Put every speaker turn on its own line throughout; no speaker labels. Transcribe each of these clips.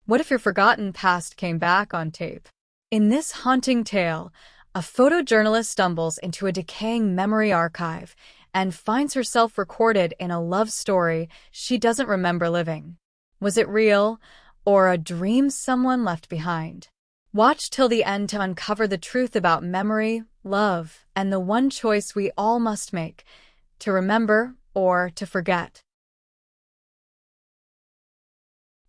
What if your forgotten past came back on tape? In this haunting tale, a photojournalist stumbles into a decaying memory archive and finds herself recorded in a love story she doesn't remember living. Was it real, or a dream someone left behind? Watch till the end to uncover the truth about memory, love, and the one choice we all must make: to remember or to forget.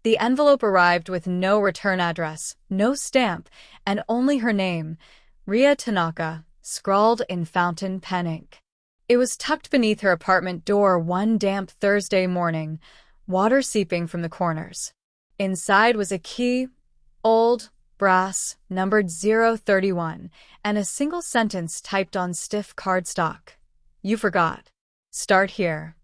The envelope arrived with no return address, no stamp, and only her name, Rhea Tanaka, scrawled in fountain pen ink. It was tucked beneath her apartment door one damp Thursday morning, water seeping from the corners. Inside was a key, old, brass, numbered 031, and a single sentence typed on stiff cardstock. "You forgot. Start here."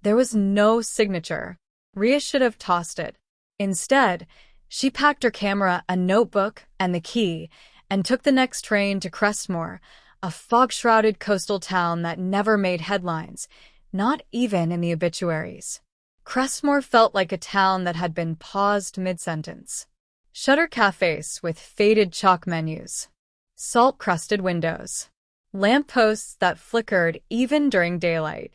There was no signature. Rhea should have tossed it. Instead, she packed her camera, a notebook, and the key, and took the next train to Crestmore, a fog-shrouded coastal town that never made headlines, not even in the obituaries. Crestmore felt like a town that had been paused mid-sentence. Shuttered cafes with faded chalk menus, salt-crusted windows, lampposts that flickered even during daylight.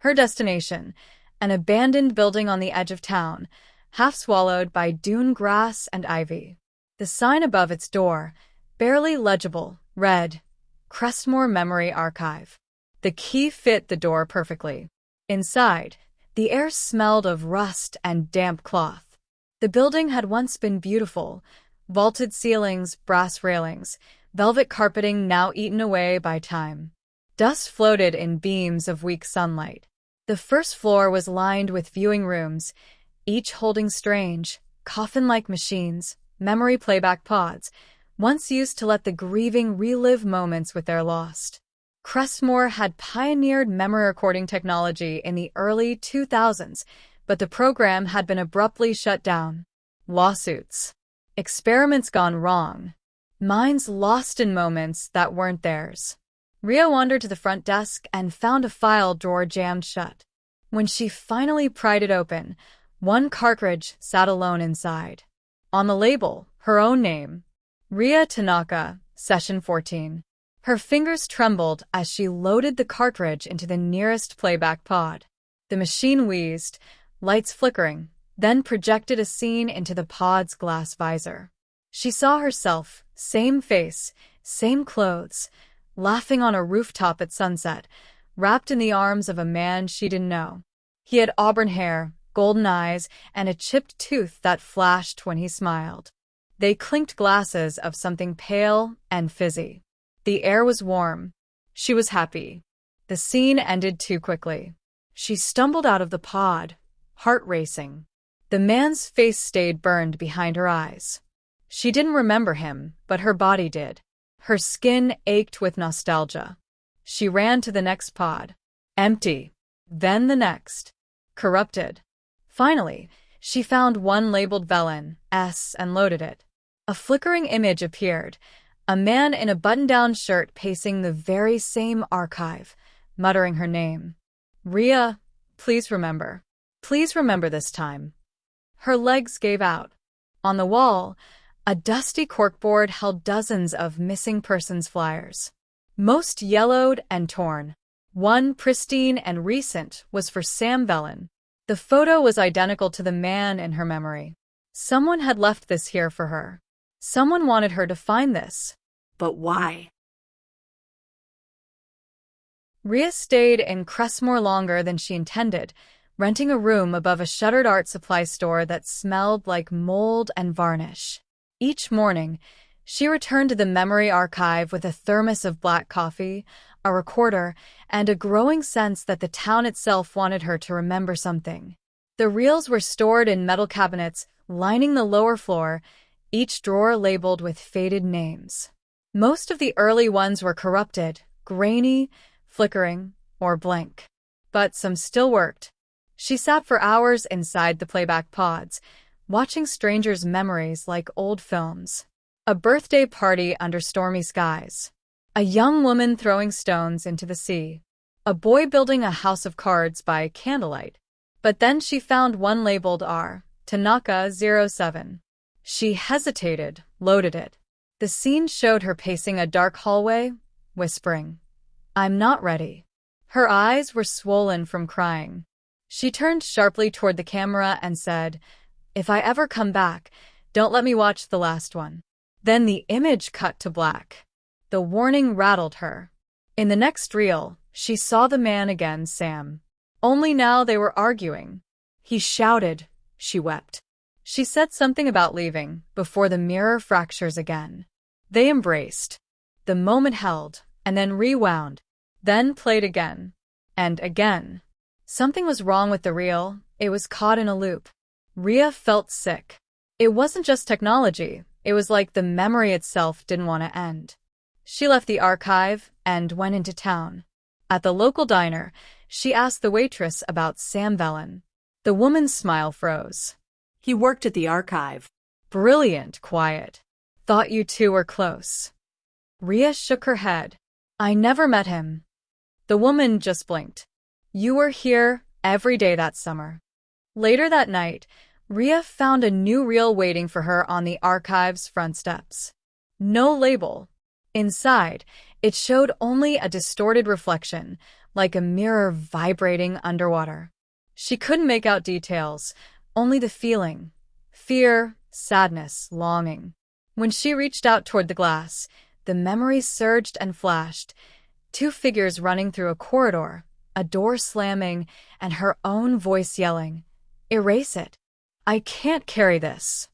Her destination, an abandoned building on the edge of town, half swallowed by dune grass and ivy. The sign above its door, barely legible, read, "Crestmore Memory Archive." The key fit the door perfectly. Inside, the air smelled of rust and damp cloth. The building had once been beautiful: vaulted ceilings, brass railings, velvet carpeting now eaten away by time. Dust floated in beams of weak sunlight. The first floor was lined with viewing rooms, each holding strange, coffin-like machines, memory playback pods, once used to let the grieving relive moments with their lost. Crestmore had pioneered memory recording technology in the early 2000s, but the program had been abruptly shut down. Lawsuits. Experiments gone wrong. Minds lost in moments that weren't theirs. Rhea wandered to the front desk and found a file drawer jammed shut. When she finally pried it open, one cartridge sat alone inside. On the label, her own name, Rhea Tanaka, Session 14. Her fingers trembled as she loaded the cartridge into the nearest playback pod. The machine wheezed, lights flickering, then projected a scene into the pod's glass visor. She saw herself, same face, same clothes, laughing on a rooftop at sunset, wrapped in the arms of a man she didn't know. He had auburn hair, golden eyes, and a chipped tooth that flashed when he smiled. They clinked glasses of something pale and fizzy. The air was warm. She was happy. The scene ended too quickly. She stumbled out of the pod, heart racing. The man's face stayed burned behind her eyes. She didn't remember him, but her body did. Her skin ached with nostalgia. She ran to the next pod. Empty. Then the next. Corrupted. Finally, she found one labeled Velen, S, and loaded it. A flickering image appeared. A man in a button-down shirt pacing the very same archive, muttering her name. "Rhea, please remember. Please remember this time." Her legs gave out. On the wall, a dusty corkboard held dozens of missing persons flyers. Most yellowed and torn. One, pristine and recent, was for Sam Velen. The photo was identical to the man in her memory. Someone had left this here for her. Someone wanted her to find this. But why? Rhea stayed in Crestmore longer than she intended, renting a room above a shuttered art supply store that smelled like mold and varnish. Each morning, she returned to the memory archive with a thermos of black coffee, a recorder, and a growing sense that the town itself wanted her to remember something. The reels were stored in metal cabinets lining the lower floor, each drawer labeled with faded names. Most of the early ones were corrupted, grainy, flickering, or blank. But some still worked. She sat for hours inside the playback pods, watching strangers' memories like old films. A birthday party under stormy skies. A young woman throwing stones into the sea. A boy building a house of cards by candlelight. But then she found one labeled R. Tanaka 07. She hesitated, loaded it. The scene showed her pacing a dark hallway, whispering, "I'm not ready." Her eyes were swollen from crying. She turned sharply toward the camera and said, "If I ever come back, don't let me watch the last one." Then the image cut to black. The warning rattled her. In the next reel, she saw the man again, Sam. Only now they were arguing. He shouted. She wept. She said something about leaving before the mirror fractures again. They embraced. The moment held, and then rewound, then played again, and again. Something was wrong with the reel. It was caught in a loop. Rhea felt sick. It wasn't just technology. It was like the memory itself didn't want to end. She left the archive and went into town. At the local diner, she asked the waitress about Sam Velen. The woman's smile froze.
He worked at the archive.
Brilliant, quiet. Thought you two were close. Rhea shook her head. I never met him. The woman just blinked. You were here every day that summer. Later that night, Rhea found a new reel waiting for her on the archive's front steps. No label. Inside, it showed only a distorted reflection, like a mirror vibrating underwater. She couldn't make out details, only the feeling. Fear, sadness, longing. When she reached out toward the glass, the memory surged and flashed. Two figures running through a corridor, a door slamming, and her own voice yelling, "Erase it. I can't carry this."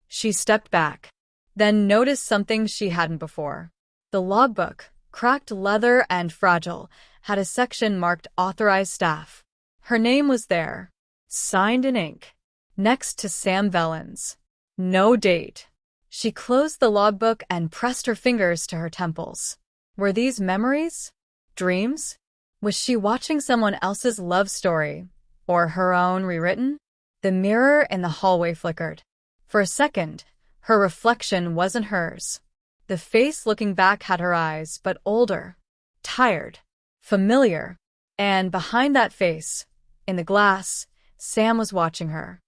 She stepped back, then noticed something she hadn't before. The logbook, cracked leather and fragile, had a section marked Authorized Staff. Her name was there, signed in ink, next to Sam Velen's. No date. She closed the logbook and pressed her fingers to her temples. Were these memories? Dreams? Was she watching someone else's love story, or her own rewritten? The mirror in the hallway flickered. For a second, her reflection wasn't hers. The face looking back had her eyes, but older, tired, familiar. And behind that face, in the glass, Sam was watching her.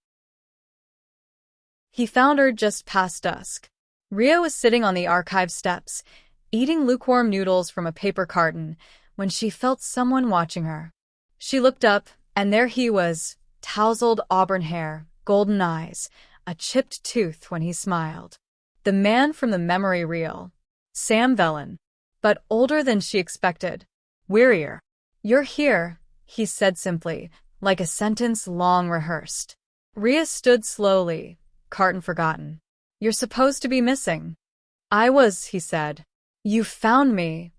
He found her just past dusk. Rhea was sitting on the archive steps, eating lukewarm noodles from a paper carton, when she felt someone watching her. She looked up, and there he was, tousled auburn hair, golden eyes, a chipped tooth when he smiled. The man from the memory reel. Sam Velen. But older than she expected. Wearier. You're here, he said simply, like a sentence long rehearsed. Rhea stood slowly, carton forgotten. You're supposed to be missing. I was, he said. You found me.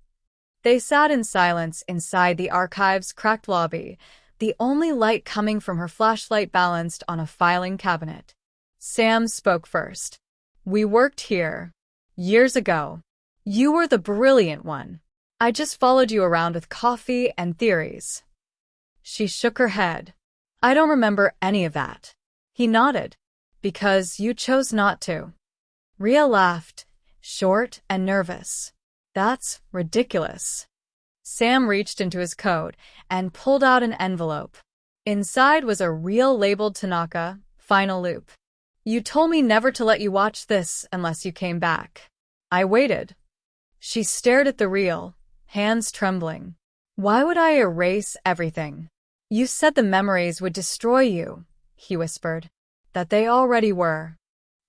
They sat in silence inside the archive's cracked lobby, the only light coming from her flashlight balanced on a filing cabinet. Sam spoke first. We worked here. Years ago. You were the brilliant one. I just followed you around with coffee and theories. She shook her head. I don't remember any of that. He nodded. Because you chose not to. Rhea laughed, short and nervous. That's ridiculous. Sam reached into his coat and pulled out an envelope. Inside was a reel labeled Tanaka, final loop. You told me never to let you watch this unless you came back. I waited. She stared at the reel, hands trembling. Why would I erase everything? You said the memories would destroy you, he whispered. That they already were.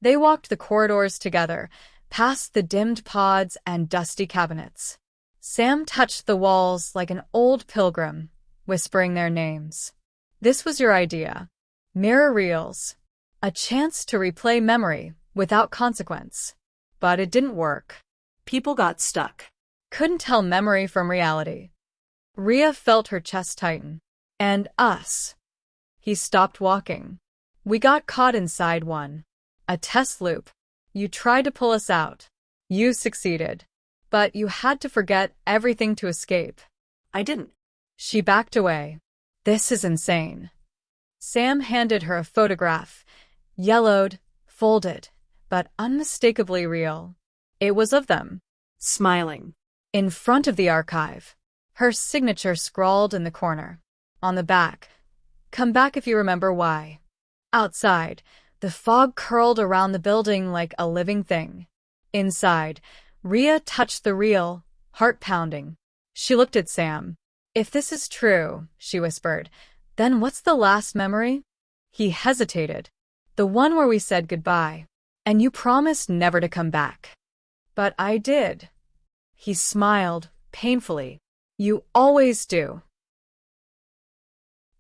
They walked the corridors together, past the dimmed pods and dusty cabinets. Sam touched the walls like an old pilgrim, whispering their names. This was your idea. Mirror reels. A chance to replay memory without consequence. But it didn't work.
People got stuck.
Couldn't tell memory from reality. Rhea felt her chest tighten. And us. He stopped walking. We got caught inside one. A test loop. You tried to pull us out. You succeeded. But you had to forget everything to escape.
I didn't.
She backed away. This is insane. Sam handed her a photograph. Yellowed, folded, but unmistakably real. It was of them.
Smiling.
In front of the archive. Her signature scrawled in the corner. On the back. Come back if you remember why. Outside, The fog curled around the building like a living thing. Inside, Rhea touched the reel, heart pounding. She looked at Sam. "If this is true," she whispered, "then what's the last memory?" He hesitated. "The one where we said goodbye. And you promised never to come back." "But I did." He smiled, painfully. "You always do."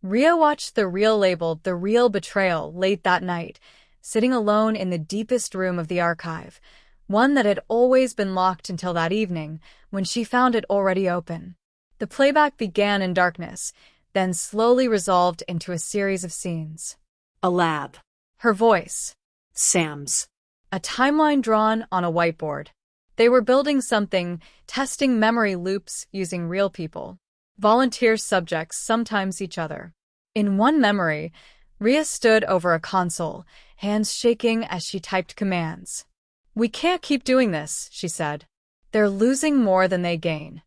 Rhea watched the reel labeled "The Real Betrayal" late that night, sitting alone in the deepest room of the archive, one that had always been locked until that evening, when she found it already open. The playback began in darkness, then slowly resolved into a series of scenes.
A lab.
Her voice.
Sam's.
A timeline drawn on a whiteboard. They were building something, testing memory loops using real people. Volunteer subjects, sometimes each other. In one memory, Rhea stood over a console, hands shaking as she typed commands. "We can't keep doing this," she said. "They're losing more than they gain."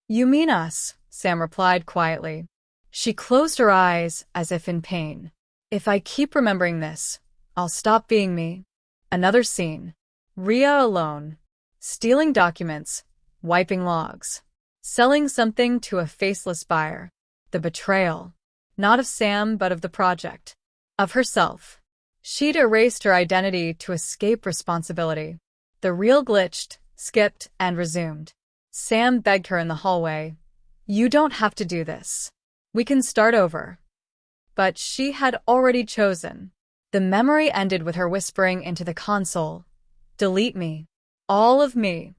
"You mean us," Sam replied quietly. She closed her eyes as if in pain. "If I keep remembering this, I'll stop being me." Another scene. Rhea alone. Stealing documents, wiping logs. Selling something to a faceless buyer. The betrayal. Not of Sam, but of the project. Of herself. She'd erased her identity to escape responsibility. The reel glitched, skipped, and resumed. Sam begged her in the hallway. "You don't have to do this. We can start over." But she had already chosen. The memory ended with her whispering into the console. "Delete me. All of me."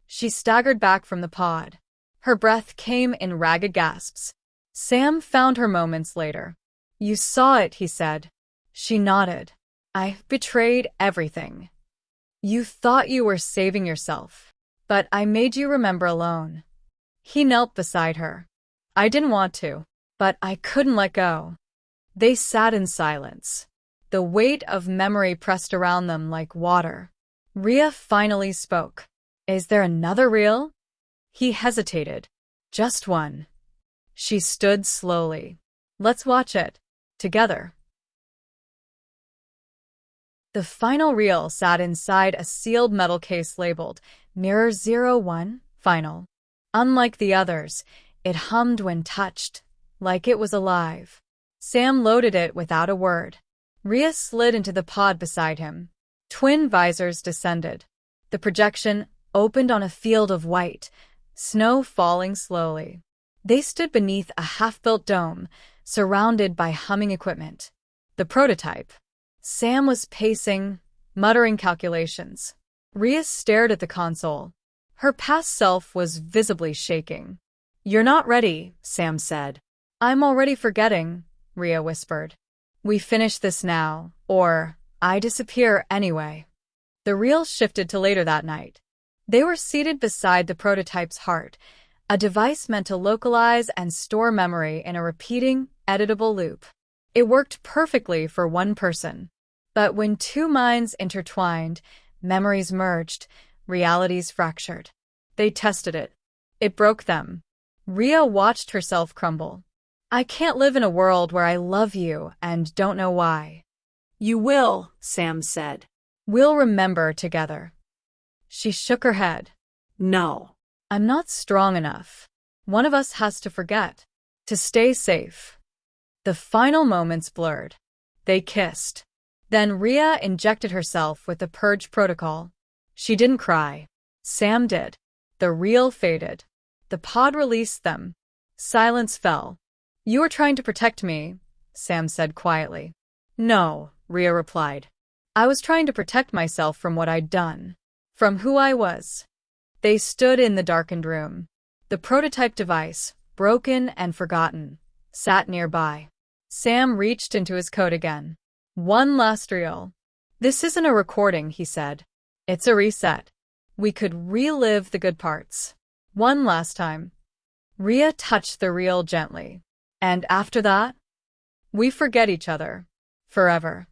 She staggered back from the pod. Her breath came in ragged gasps. Sam found her moments later. "You saw it," he said. She nodded. "I betrayed everything. You thought you were saving yourself. But I made you remember alone." He knelt beside her. "I didn't want to, but I couldn't let go." They sat in silence. The weight of memory pressed around them like water. Rhea finally spoke. "Is there another reel?" He hesitated. "Just one." She stood slowly. "Let's watch it. Together." The final reel sat inside a sealed metal case labeled Mirror 01, Final. Unlike the others, it hummed when touched, like it was alive. Sam loaded it without a word. Rhea slid into the pod beside him. Twin visors descended. The projection opened on a field of white, snow falling slowly. They stood beneath a half-built dome, surrounded by humming equipment. The prototype. Sam was pacing, muttering calculations. Rhea stared at the console. Her past self was visibly shaking. "You're not ready," Sam said. "I'm already forgetting," Rhea whispered. "We finish this now, or I disappear anyway." The reel shifted to later that night. They were seated beside the prototype's heart, a device meant to localize and store memory in a repeating, editable loop. It worked perfectly for one person. But when two minds intertwined, memories merged, realities fractured. They tested it. It broke them. Rhea watched herself crumble. "I can't live in a world where I love you and don't know why."
"You will," Sam said.
"We'll remember together." She shook her head.
"No."
"I'm not strong enough. One of us has to forget. To stay safe." The final moments blurred. They kissed. Then Rhea injected herself with the purge protocol. She didn't cry. Sam did. The reel faded. The pod released them. Silence fell. "You were trying to protect me," Sam said quietly. "No," Rhea replied. "I was trying to protect myself from what I'd done. From who I was." They stood in the darkened room. The prototype device, broken and forgotten, sat nearby. Sam reached into his coat again. "One last reel." "This isn't a recording," he said. "It's a reset. We could relive the good parts. One last time." Rhea touched the reel gently. "And after that? We forget each other. Forever."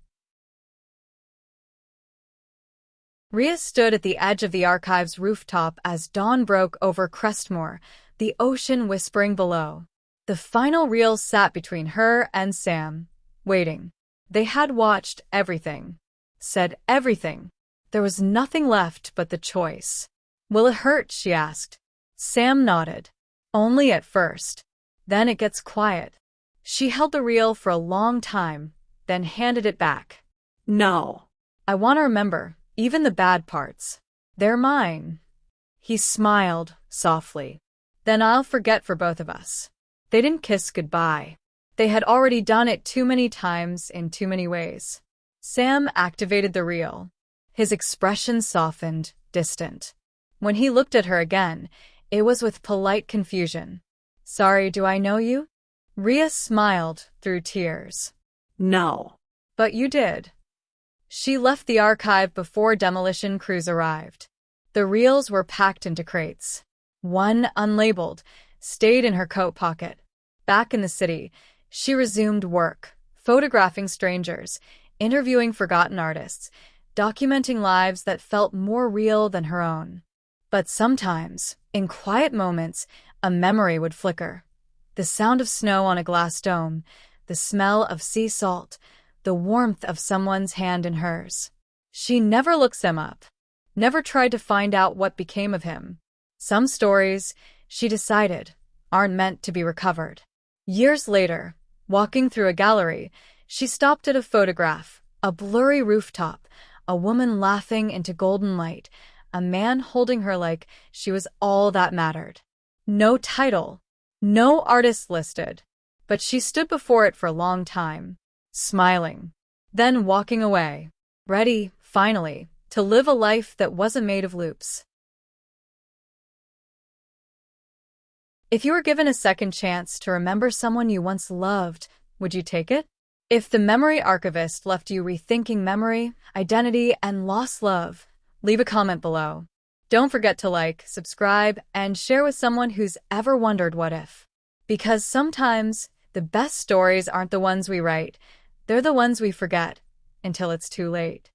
Rhea stood at the edge of the archive's rooftop as dawn broke over Crestmore, the ocean whispering below. The final reel sat between her and Sam, waiting. They had watched everything, said everything. There was nothing left but the choice. Will it hurt? She asked. Sam nodded. Only at first. Then it gets quiet. She held the reel for a long time, then handed it back.
No.
I want to remember, even the bad parts. They're mine. He smiled softly. Then I'll forget for both of us. They didn't kiss goodbye. They had already done it too many times in too many ways. Sam activated the reel. His expression softened, distant. When he looked at her again, it was with polite confusion. Sorry, do I know you? Rhea smiled through tears.
No.
But you did. She left the archive before demolition crews arrived. The reels were packed into crates. One, unlabeled, stayed in her coat pocket. Back in the city, she resumed work, photographing strangers, interviewing forgotten artists, documenting lives that felt more real than her own. But sometimes, in quiet moments, a memory would flicker. The sound of snow on a glass dome, the smell of sea salt, the warmth of someone's hand in hers. She never looked them up, never tried to find out what became of him. Some stories, she decided, aren't meant to be recovered. Years later, walking through a gallery, she stopped at a photograph, a blurry rooftop, a woman laughing into golden light, a man holding her like she was all that mattered. No title, no artist listed, but she stood before it for a long time, smiling, then walking away, ready, finally, to live a life that wasn't made of loops. If you were given a second chance to remember someone you once loved, would you take it? If the Memory Archivist left you rethinking memory, identity, and lost love, leave a comment below. Don't forget to like, subscribe, and share with someone who's ever wondered what if. Because sometimes, the best stories aren't the ones we write, they're the ones we forget, until it's too late.